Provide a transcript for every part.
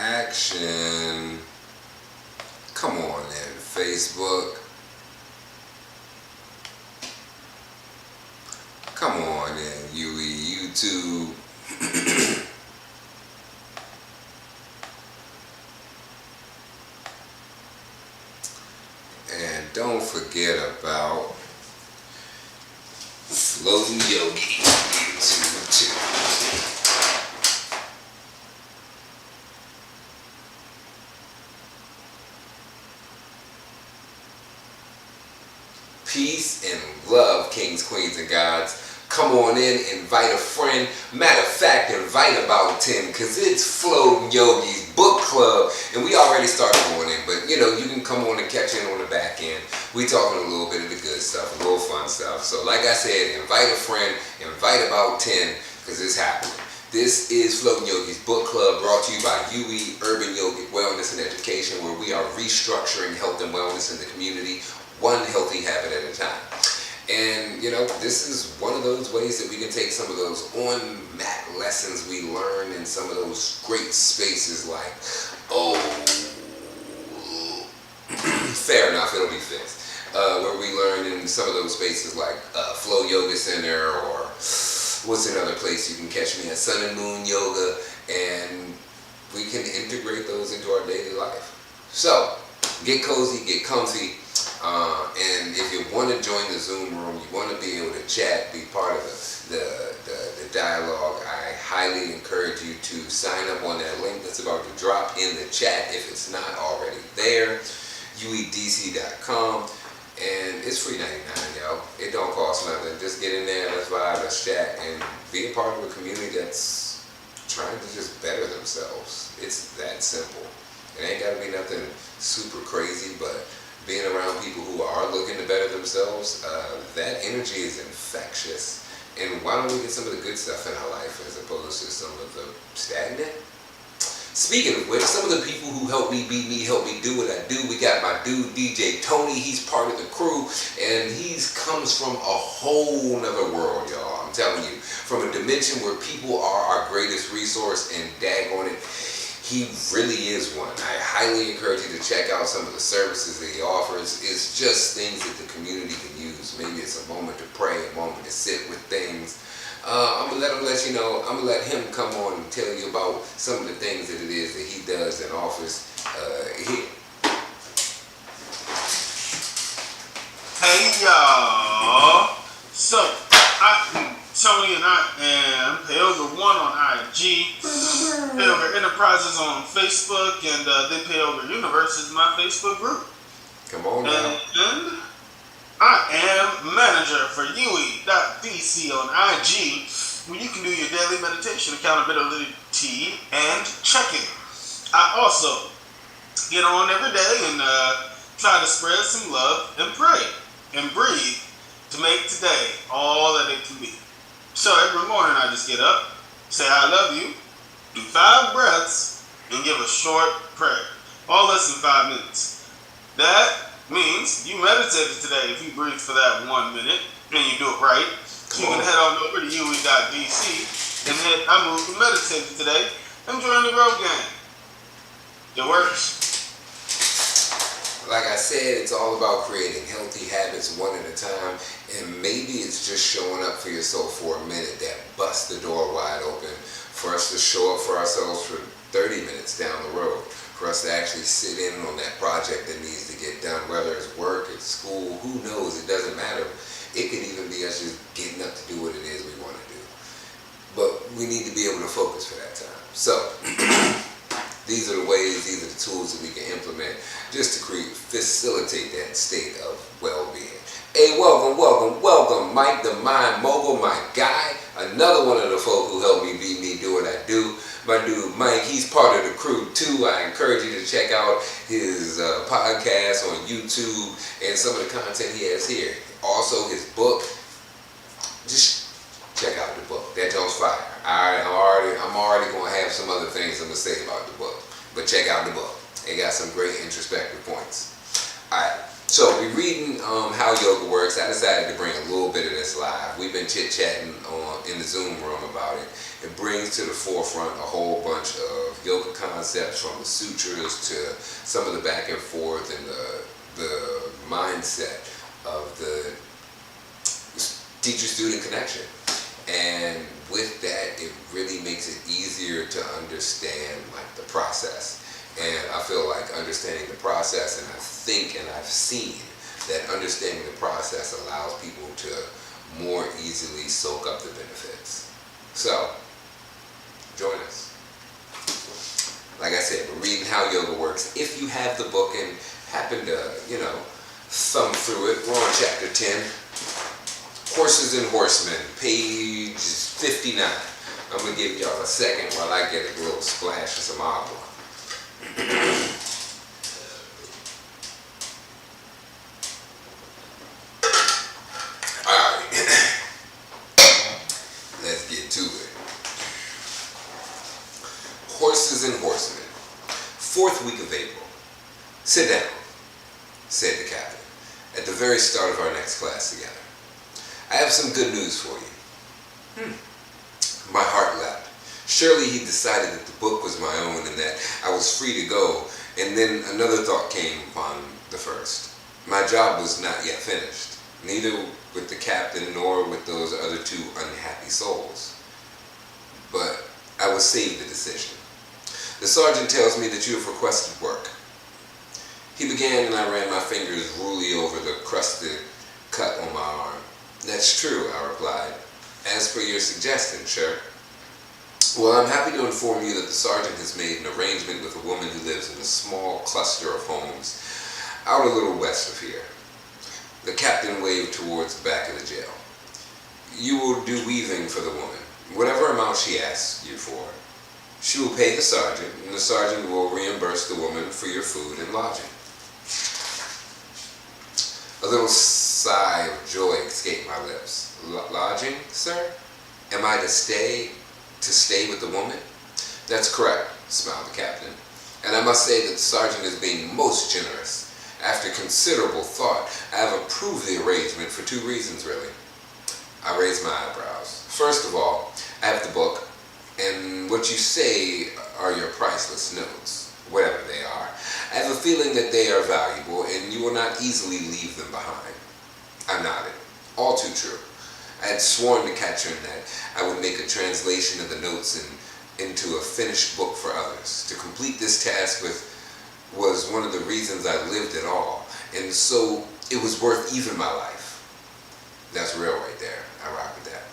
action. Come on in, Facebook. Come on in, YouTube. And don't forget about Floating Yogi YouTube too. Peace and love, kings, queens, and gods. Come on in, invite a friend. Matter of fact, invite about 10, because it's Floating Yogi's book club, and we already started going in, but you can come on and catch in on the back end. We talking a little bit of the good stuff, a little fun stuff. So like I said, invite a friend, invite about 10, because it's happening. This is Floating Yogi's book club, brought to you by Yogi, Urban Yogic Wellness and Education, where we are restructuring health and wellness in the community, one healthy habit at a time. And this is one of those ways that we can take some of those on-mat lessons we learn in some of those great spaces like, fair enough, it'll be fixed. Where we learn in some of those spaces like Flow Yoga Center, or what's another place you can catch me at, Sun and Moon Yoga, and we can integrate those into our daily life. So, get cozy, get comfy. And if you want to join the Zoom room, you want to be able to chat, be part of the dialogue, I highly encourage you to sign up on that link that's about to drop in the chat if it's not already there, uedc.com, and it's free 99, yo. It don't cost nothing. Just get in there, let's vibe, let's chat, and be a part of a community that's trying to just better themselves. It's that simple. It ain't got to be nothing super crazy, but being around people who are looking to better themselves, that energy is infectious. And why don't we get some of the good stuff in our life as opposed to some of the stagnant? Speaking of which, some of the people who help me be me, help me do what I do, we got my dude DJ Tony. He's part of the crew, and he comes from a whole nother world, y'all. I'm telling you, from a dimension where people are our greatest resource, and daggone it, he really is one. I highly encourage you to check out some of the services that he offers. It's just things that the community can use. Maybe it's a moment to pray, a moment to sit with things. I'm going to let him come on and tell you about some of the things that it is that he does and offers here. Hey y'all. So, Tony and I am Payoga1 on IG, Payoga Enterprises on Facebook, and then Payoga Universe is my Facebook group. Come on now. And I am manager for Yogi.dc on IG, where you can do your daily meditation, accountability, and checking. I also get on every day and try to spread some love and pray and breathe to make today all that it can be. So every morning I just get up, say I love you, do 5 breaths, and give a short prayer. All less than 5 minutes. That means you meditated today if you breathe for that 1 minute and you do it right. You can head on over to Yogi.dc and hit I moved to meditated today and join the growth gang. It works. Like I said, it's all about creating healthy habits one at a time, and maybe it's just showing up for yourself for a minute that busts the door wide open for us to show up for ourselves for 30 minutes down the road, for us to actually sit in on that project that needs to get done, whether it's work, it's school, who knows, it doesn't matter. It could even be us just getting up to do what it is we want to do. But we need to be able to focus for that time. So, these are the ways, these are the tools that we can implement just to facilitate that state of well-being. Hey, welcome, Mike the Mind Mogul, my guy. Another one of the folk who helped me be me, do what I do. My dude Mike, he's part of the crew too. I encourage you to check out his podcast on YouTube and some of the content he has here. Also his book. Just check out the book. That joint's fire. I'm already going to have some other things I'm going to say about the book. But check out the book. It got some great introspective points. Alright, so we're reading How Yoga Works. I decided to bring a little bit of that this live. We've been chit-chatting in the Zoom room about it. It brings to the forefront a whole bunch of yoga concepts, from the sutras to some of the back and forth and the mindset of the teacher-student connection. And with that, it really makes it easier to understand like the process. And I feel like understanding the process, and I think and I've seen that understanding the process allows people to more easily soak up the benefits. So, join us. Like I said, we're reading How Yoga Works. If you have the book and happen to, thumb through it, we're on chapter 10. Horses and Horsemen, page 59. I'm going to give y'all a second while I get a little splash of some agua. Alright, let's get to it. Horses and Horsemen, 4th week of April. Sit down, said the captain, at the very start of our next class together. I have some good news for you. My heart leapt. Surely he decided that the book was my own and that I was free to go, and then another thought came upon the first. My job was not yet finished, neither with the captain nor with those other 2 unhappy souls. But I was saved the decision. The sergeant tells me that you have requested work. He began, and I ran my fingers rudely over the crusted cut on my arm. That's true, I replied. As per your suggestion, sir. Well, I'm happy to inform you that the sergeant has made an arrangement with a woman who lives in a small cluster of homes out a little west of here. The captain waved towards the back of the jail. You will do weaving for the woman, whatever amount she asks you for. She will pay the sergeant, and the sergeant will reimburse the woman for your food and lodging. A little sigh of joy escaped my lips. Lodging, sir? Am I to stay with the woman? That's correct, smiled the captain. And I must say that the sergeant is being most generous. After considerable thought, I have approved the arrangement for 2 reasons, really. I raised my eyebrows. First of all, I have the book, and what you say are your priceless notes, whatever they are. I have a feeling that they are valuable, and you will not easily leave them behind. I nodded. All too true. I had sworn to Katrin that I would make a translation of the notes into a finished book for others. To complete this task was one of the reasons I lived at all, and so it was worth even my life. That's real right there. I rock with that.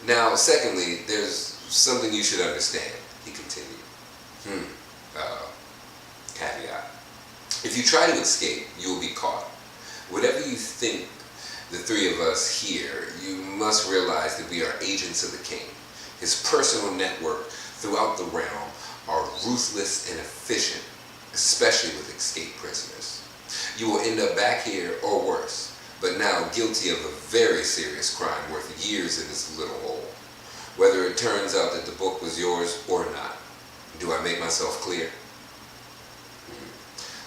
Now, secondly, there's something you should understand, he continued. Caveat. If you try to escape, you will be caught. Whatever you think the 3 of us here, you must realize that we are agents of the king. His personal network throughout the realm are ruthless and efficient, especially with escaped prisoners. You will end up back here or worse, but now guilty of a very serious crime worth years in this little hole. Whether it turns out that the book was yours or not. Do I make myself clear?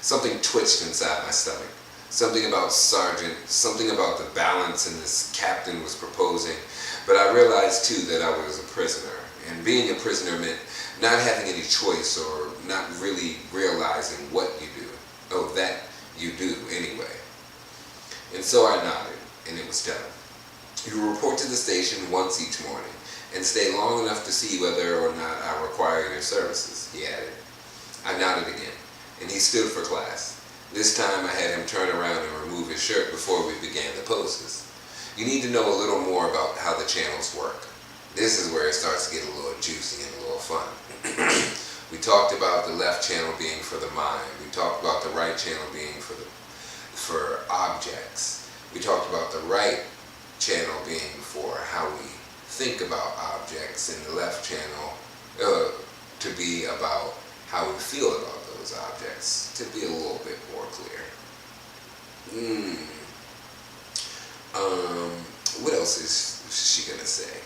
Something twitched inside my stomach. Something about Sergeant, something about the balance and this captain was proposing. But I realized too that I was a prisoner. And being a prisoner meant not having any choice or not really realizing what you do. Oh, that you do anyway. And so I nodded, and it was done. You will report to the station once each morning and stay long enough to see whether or not I require your services, he added. I nodded again, and he stood for class. This time I had him turn around and remove his shirt before we began the poses. You need to know a little more about how the channels work. This is where it starts to get a little juicy and a little fun. We talked about the left channel being for the mind. We talked about the right channel being for objects. We talked about the right channel being for how we think about objects, and the left channel to be about how we feel about those objects, to be a little bit more clear. What else is she gonna say?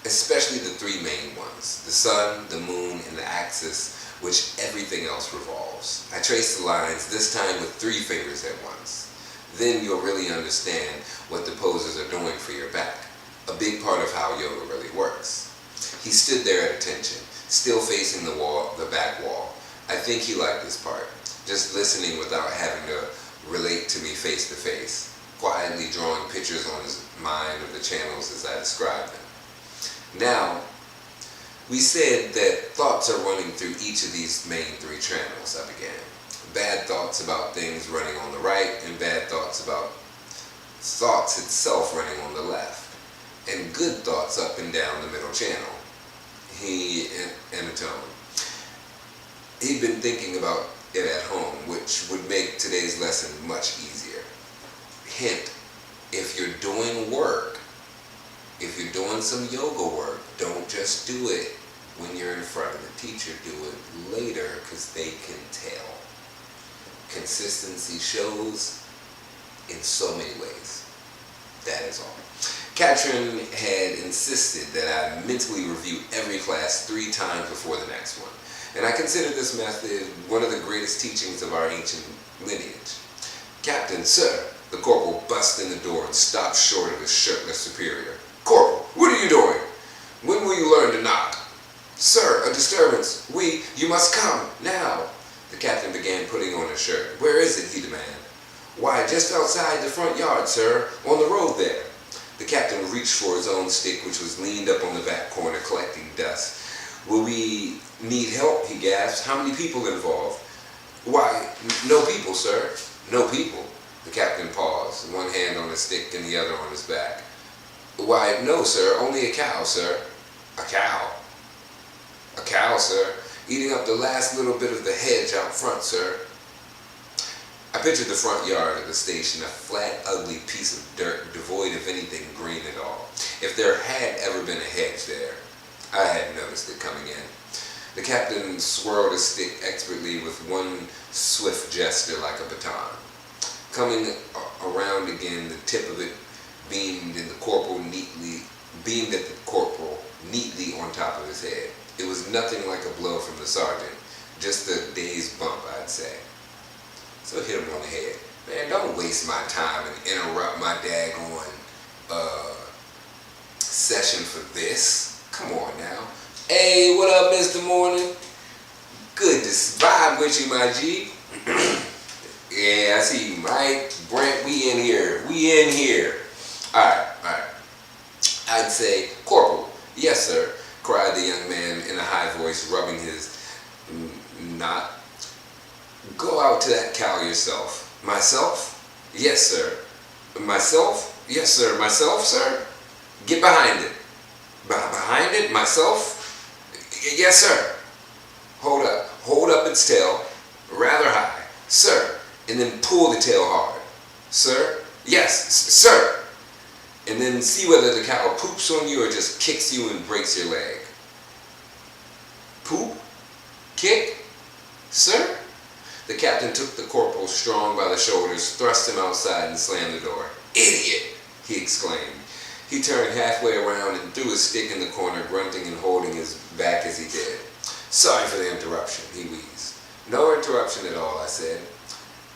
Especially the 3 main ones, the sun, the moon, and the axis, which everything else revolves. I traced the lines, this time with 3 fingers at once. Then you'll really understand what the poses are doing for your back. A big part of how yoga really works. He stood there at attention, still facing the wall, the back wall. I think he liked this part, just listening without having to relate to me face to face, quietly drawing pictures on his mind of the channels as I described them. Now, we said that thoughts are running through each of these main three channels, I began. Bad thoughts about things running on the right, and bad thoughts about thoughts itself running on the left, and good thoughts up and down the middle channel. He in a tone. He'd been thinking about it at home, which would make today's lesson much easier. Hint, if you're doing work, if you're doing some yoga work, don't just do it when you're in front of the teacher. Do it later, because they can tell. Consistency shows in so many ways. That is all. Katrin had insisted that I mentally review every class 3 times before the next one, and I consider this method one of the greatest teachings of our ancient lineage. Captain, sir, the corporal bust in the door and stopped short of his shirtless superior. Corporal, what are you doing? When will you learn to knock? Sir, a disturbance. You must come, now. The captain began putting on his shirt. Where is it, he demanded. Why, just outside the front yard, sir, on the road there. The captain reached for his own stick, which was leaned up on the back corner collecting dust. Will we need help, he gasped. How many people involved? Why, no people, sir. No people. The captain paused, one hand on his stick and the other on his back. Why, no, sir, only a cow, sir. A cow? A cow, sir, eating up the last little bit of the hedge out front, sir. I pictured the front yard of the station, a flat, ugly piece of dirt, devoid of anything green at all. If there had ever been a hedge there, I hadn't noticed it coming in. The captain swirled his stick expertly with one swift gesture like a baton. Coming around again, the tip of it beamed at the corporal neatly on top of his head. It was nothing like a blow from the sergeant, just a dazed bump, I'd say. So hit him on the head. Man, don't waste my time and interrupt my daggone session for this. Come on now. Hey, what up, Mr. Morning? Good to vibe with you, my G. Yeah, I see you, Mike, Brent, we in here. Alright. I'd say, Corporal. Yes, sir, cried the young man in a high voice, rubbing his knot. Go out to that cow yourself. Myself? Yes, sir. Myself? Yes, sir. Myself, sir? Get behind it. Behind it? Myself? Yes, sir. Hold up its tail, rather high. Sir. And then pull the tail hard. Sir? Yes, sir. And then see whether the cow poops on you or just kicks you and breaks your leg. Poop? Kick? Sir? The captain took the corporal strong by the shoulders, thrust him outside, and slammed the door. Idiot! He exclaimed. He turned halfway around and threw his stick in the corner, grunting and holding his back as he did. Sorry for the interruption, he wheezed. No interruption at all, I said.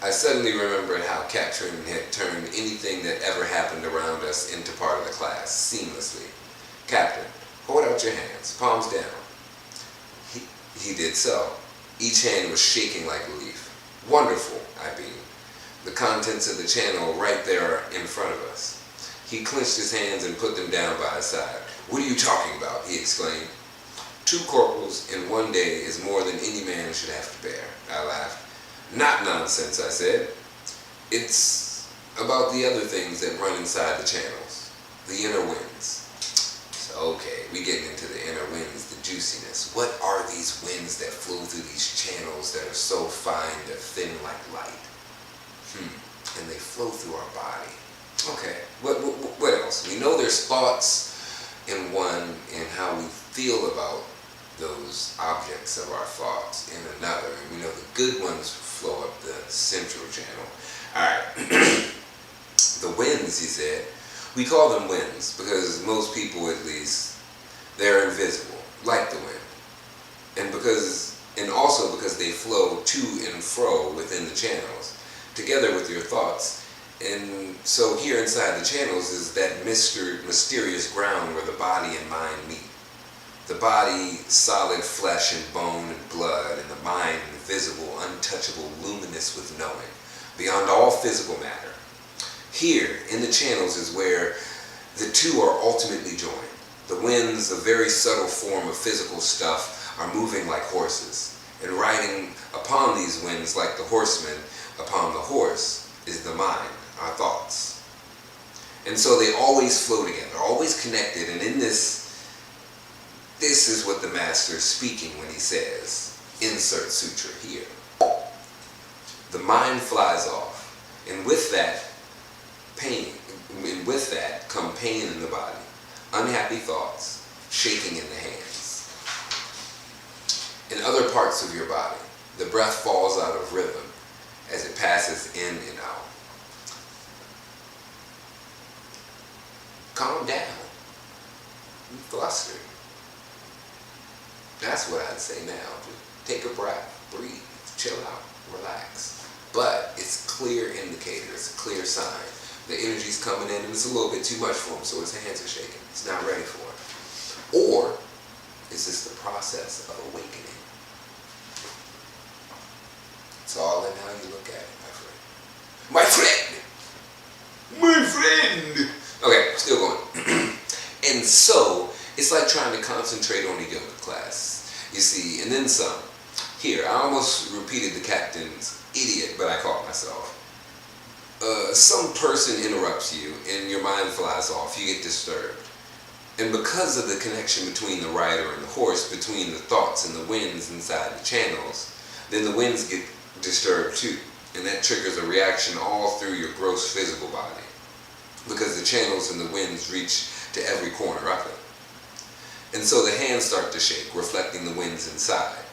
I suddenly remembered how Katrin had turned anything that ever happened around us into part of the class, seamlessly. Captain, hold out your hands, palms down. He did so. Each hand was shaking like a leaf. Wonderful, I beamed. The contents of the channel right there in front of us. He clenched his hands and put them down by his side. What are you talking about? He exclaimed. 2 corporals in one day is more than any man should have to bear. I laughed. Not nonsense, I said. It's about the other things that run inside the channels. The inner winds. So, okay, we getting into the inner winds, the juiciness. What are these winds that flow through these channels that are so fine they're thin like light? And they flow through our body. Okay, what else? We know there's thoughts in one and how we feel about those objects of our thoughts in another. And we know the good ones flow up the central channel. Alright. The winds, he said. We call them winds because most people, at least, they're invisible, like the wind. And also because they flow to and fro within the channels, together with your thoughts, And so here inside the channels is that mysterious ground where the body and mind meet. The body, solid flesh and bone and blood, and the mind, invisible, untouchable, luminous with knowing, beyond all physical matter. Here, in the channels, is where the two are ultimately joined. The winds, a very subtle form of physical stuff, are moving like horses, and riding upon these winds like the horseman upon the horse is the mind, our thoughts. And so they always flow together, always connected, and in this is what the master is speaking when he says, insert sutra here. The mind flies off, and with that come pain in the body, unhappy thoughts, shaking in the hands. In other parts of your body, the breath falls out of rhythm as it passes in and out. Calm down. You flustered. That's what I'd say now. Just take a breath, breathe, chill out, relax. But it's a clear indicator, it's a clear sign. The energy's coming in and it's a little bit too much for him, so his hands are shaking. He's not ready for it. Or is this the process of awakening? It's all in how you look at it, my friend. My friend! My friend! Okay, still going. And so, it's like trying to concentrate on a yoga class, you see, and then some. Here, I almost repeated the captain's idiot, but I caught myself. Some person interrupts you and your mind flies off, you get disturbed. And because of the connection between the rider and the horse, between the thoughts and the winds inside the channels, then the winds get disturbed too. And that triggers a reaction all through your gross physical body. Because the channels and the winds reach to every corner of it. And so the hands start to shake, reflecting the winds inside.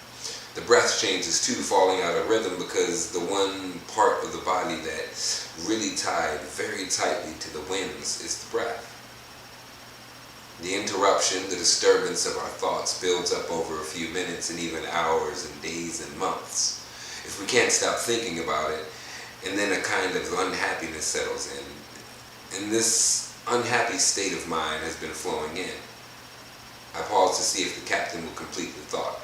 The breath changes too, falling out of rhythm because the one part of the body that's really tied very tightly to the winds is the breath. The interruption, the disturbance of our thoughts builds up over a few minutes and even hours and days and months. If we can't stop thinking about it, and then a kind of unhappiness settles in. And this unhappy state of mind has been flowing in. I paused to see if the captain would complete the thought.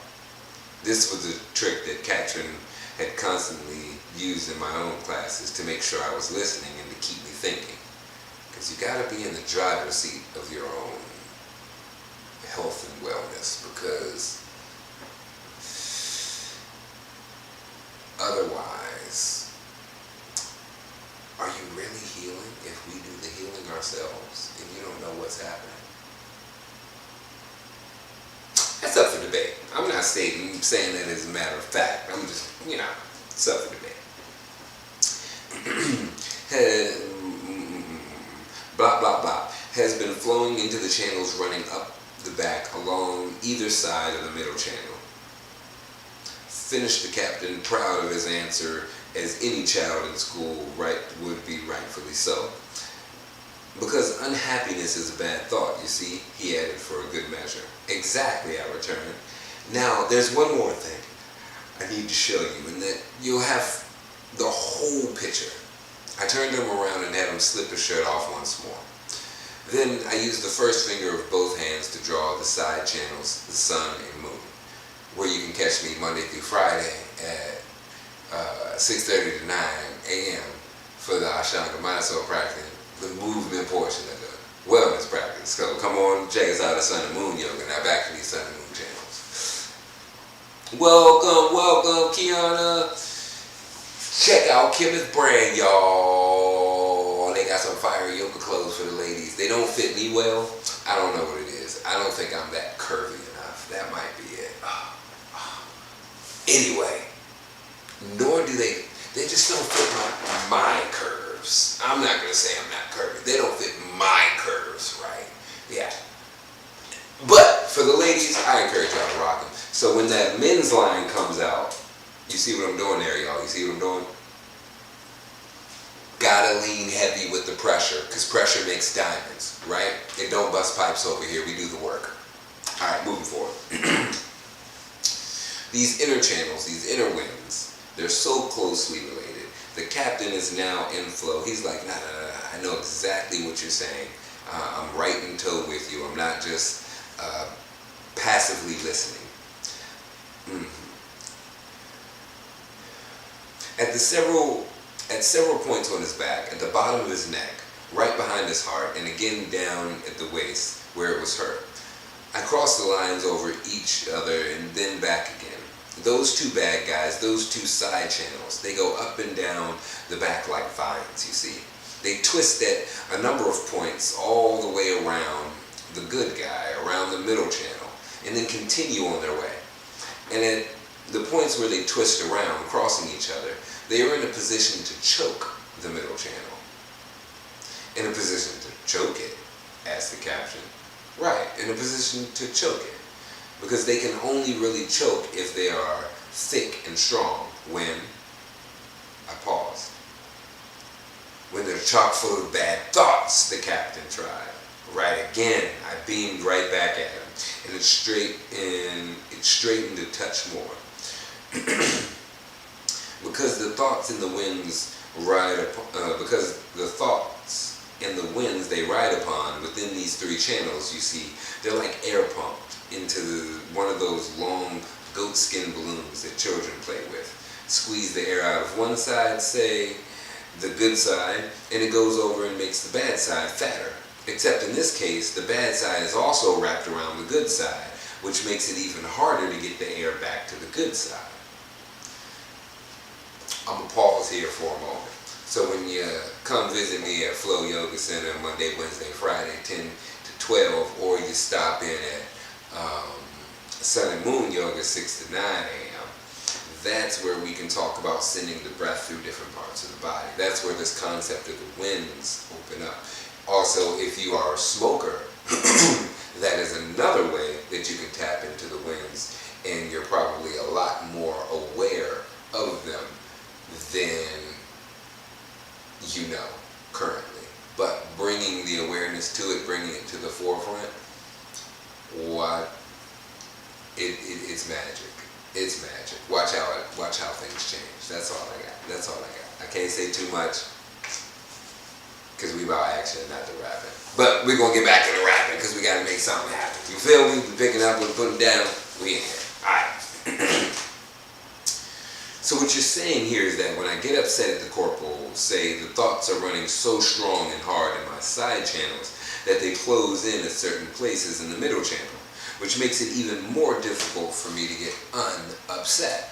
This was a trick that Katrin had constantly used in my own classes to make sure I was listening and to keep me thinking. Because you gotta be in the driver's seat of your own health and wellness, because otherwise, are you really healing if we do the healing ourselves and you don't know what's happening? That's up for debate. I'm not saying that as a matter of fact. I'm just, it's up for debate. Blah, blah, blah. Has been flowing into the channels running up the back along either side of the middle channel. Finished the captain, proud of his answer, as any child in school would be rightfully so. Because unhappiness is a bad thought, you see, he added for a good measure. Exactly, I returned. Now, there's one more thing I need to show you, and that you'll have the whole picture. I turned him around and had him slip his shirt off once more. Then I used the first finger of both hands to draw the side channels, the sun and moon, where you can catch me Monday through Friday at 6:30 to 9 a.m. for the Ashtanga Mindset practice, the movement portion of the wellness practice. So come on, check us out at Sun and Moon Yoga. Now back to these Sun and Moon channels. Welcome, Kiana. Check out Kenneth Brand, y'all. They got some fire yoga clothes for the ladies. They don't fit me well. I don't know what it is. I don't think I'm that curvy enough. That might be it. Anyway, nor do they just don't fit my curves. I'm not going to say I'm not curvy. They don't fit my curves, right? Yeah. But for the ladies, I encourage y'all to rock them. So when that men's line comes out, you see what I'm doing there, y'all? You see what I'm doing? Gotta lean heavy with the pressure, because pressure makes diamonds, right? It don't bust pipes over here. We do the work. All right, moving forward. These inner channels, these inner winds, they're so closely related The captain is now in flow. He's like, nah, nah, nah, I know exactly what you're saying. I'm right in tow with you. I'm not just passively listening. Mm. At several points on his back, at the bottom of his neck, right behind his heart, and again down at the waist where it was hurt, I crossed the lines over each other and then back again. Those two bad guys, those two side channels, they go up and down the back like vines, you see. They twist at a number of points all the way around the good guy, around the middle channel, and then continue on their way. And at the points where they twist around, crossing each other, they are in a position to choke the middle channel. In a position to choke it, asked the captain. Right, in a position to choke it. Because they can only really choke if they are thick and strong. When, I paused. When they're chock full of bad thoughts, the captain tried. Right again, I beamed right back at him, and it straightened a touch more. Because the thoughts and the winds they ride upon within these three channels, you see, they're like air pumped into one of those long goatskin balloons that children play with. Squeeze the air out of one side, say the good side, and it goes over and makes the bad side fatter. Except in this case, the bad side is also wrapped around the good side, which makes it even harder to get the air back to the good side. I'm going to pause here for a moment. So when you come visit me at Flow Yoga Center Monday, Wednesday, Friday, 10 to 12, or you stop in at Sun and Moon Yoga, 6 to 9 a.m., that's where we can talk about sending the breath through different parts of the body. That's where this concept of the winds open up. Also, if you are a smoker, that is another way that you can tap into the winds, and you're probably a lot more aware of them than you know currently. But bringing the awareness to it, bringing it to the forefront, it's magic. It's magic. Watch how things change. That's all I got. I can't say too much because we about action, not the rapping. But we're gonna get back to the rapping because we gotta make something happen. You feel me? We picking up, we're putting down, we in here. Alright. So what you're saying here is that when I get upset at the corporal, say the thoughts are running so strong and hard in my side channels that they close in at certain places in the middle channel, which makes it even more difficult for me to get upset.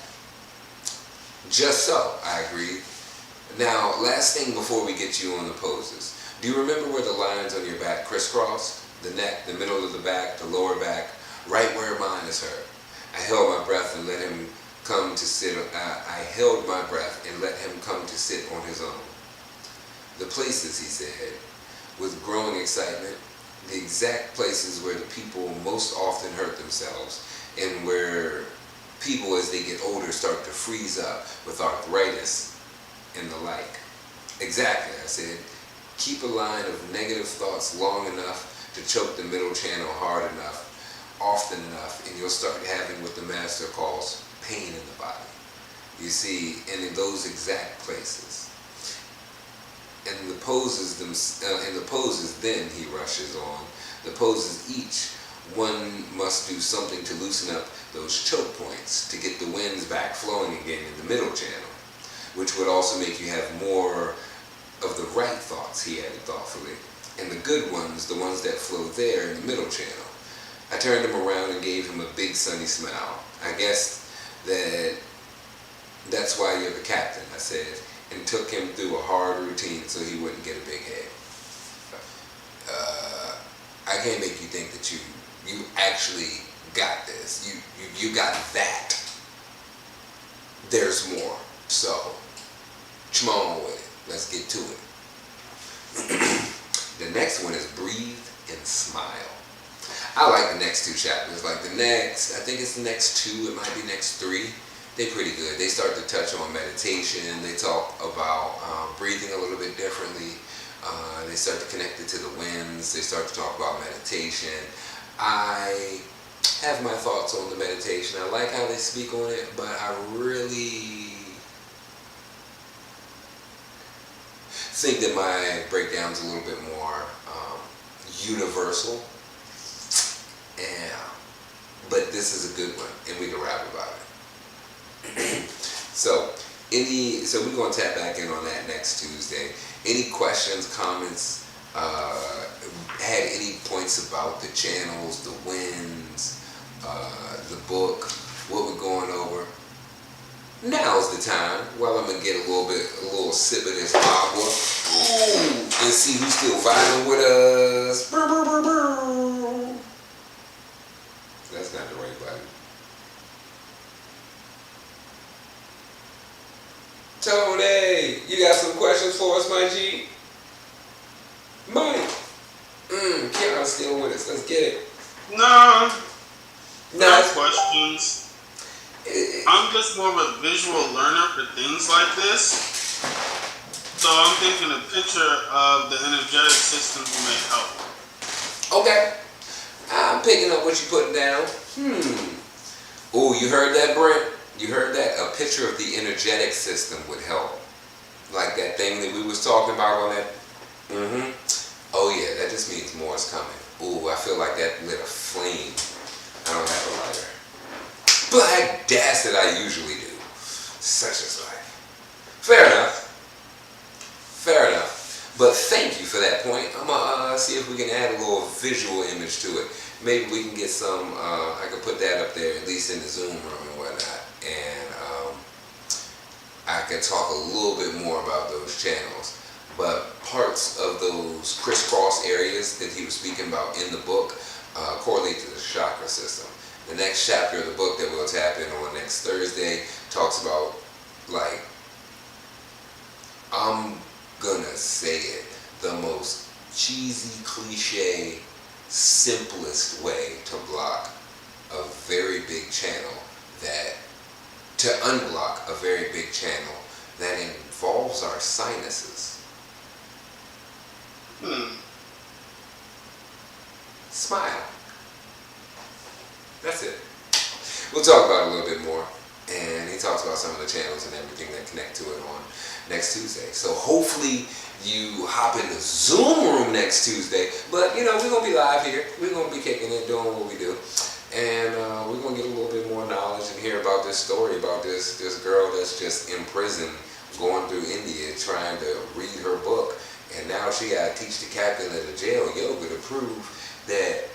Just so, I agree. Now, last thing before we get you on the poses. Do you remember where the lines on your back crisscross? The neck, the middle of the back, the lower back, right where mine is hurt. I held my breath and let him come to sit. I held my breath and let him come to sit on his own. The places, he said, with growing excitement, the exact places where the people most often hurt themselves, and where people as they get older start to freeze up with arthritis and the like. Exactly, I said. Keep a line of negative thoughts long enough to choke the middle channel hard enough, often enough, and you'll start having what the master calls pain in the body. You see, and in those exact places. And the poses then, he rushes on, the poses each one must do something to loosen up those choke points to get the winds back flowing again in the middle channel, which would also make you have more of the right thoughts, he added thoughtfully, and the good ones, the ones that flow there in the middle channel. I turned him around and gave him a big sunny smile. I guess that's why you're the captain, I said, and took him through a hard routine so he wouldn't get a big head. I can't make you think that you actually got this. You got that. There's more. So, come on with it. Let's get to it. The next one is breathe and smile. I like the next two chapters. Like I think it's the next two, it might be next three. They're pretty good. They start to touch on meditation. They talk about breathing a little bit differently. They start to connect it to the winds. They start to talk about meditation. I have my thoughts on the meditation. I like how they speak on it, but I really think that my breakdown's a little bit more universal. Yeah, but this is a good one, and we can rap about it. So we're gonna tap back in on that next Tuesday. Any questions, comments? Had any points about the channels, the wins, the book, what we're going over? Now's the time. While I'm gonna get a little sip of this agua, and see who's still vibing with us. Brr, brr, brr, brr. That's not the right button. Tony, you got some questions for us, my G? Mike. Keon's still with us. Let's get it. No Nice. questions. I'm just more of a visual learner for things like this. So I'm thinking a picture of the energetic system may help. Okay. I'm picking up what you're putting down. Oh, you heard that, Brent? You heard that? A picture of the energetic system would help. Like that thing that we was talking about on that. Oh yeah, that just means more is coming. Ooh, I feel like that lit a flame. I don't have a lighter. Black gas that I usually do. Such is life. Fair enough. But thank you for that point. I'm gonna see if we can add a little visual image to it. Maybe we can get some, I can put that up there, at least in the Zoom room and whatnot. And I can talk a little bit more about those channels. But parts of those crisscross areas that he was speaking about in the book correlate to the chakra system. The next chapter of the book that we'll tap in on next Thursday talks about, like, I'm gonna say it, the most cheesy, cliche, simplest way to block a very big channel to unblock a very big channel that involves our sinuses. Smile. That's it. We'll talk about it a little bit more. And he talks about some of the channels and everything that connect to it on next Tuesday. So hopefully you hop in the Zoom room next Tuesday. But, we're going to be live here. We're going to be kicking it, doing what we do. And we're going to get a little bit more knowledge and hear about this story, about this girl that's just in prison, going through India, trying to read her book. And now she got to teach the captain of the jail, Yogi, to prove that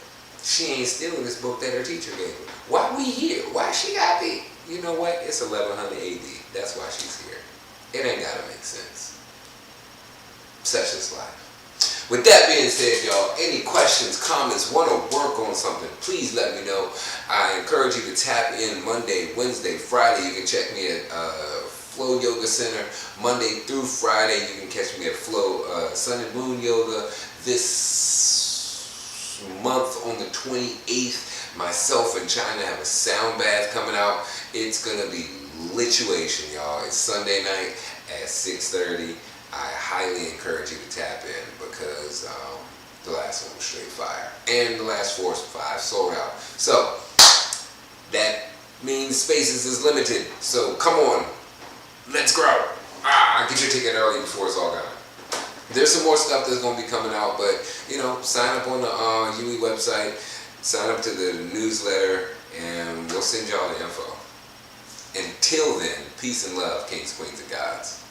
she ain't stealing this book that her teacher gave her. Why we here? Why she got to be? You know what? It's 1100 AD. That's why she's here. It ain't got to make sense. Such is life. With that being said, y'all, any questions, comments, want to work on something, please let me know. I encourage you to tap in Monday, Wednesday, Friday. You can check me at Flow Yoga Center. Monday through Friday, you can catch me at Flow Sun and Moon Yoga. This month on the 28th, myself and China have a sound bath coming out. It's going to be lituation, y'all. It's Sunday night at 6:30. I highly encourage you to tap in because the last one was straight fire. And the last 4 or 5 sold out. So, that means spaces is limited. So, come on. Let's grow. Get your ticket early before it's all gone. There's some more stuff that's going to be coming out, but, sign up on the UE website, sign up to the newsletter, and we'll send y'all the info. Until then, peace and love, kings, queens, and gods.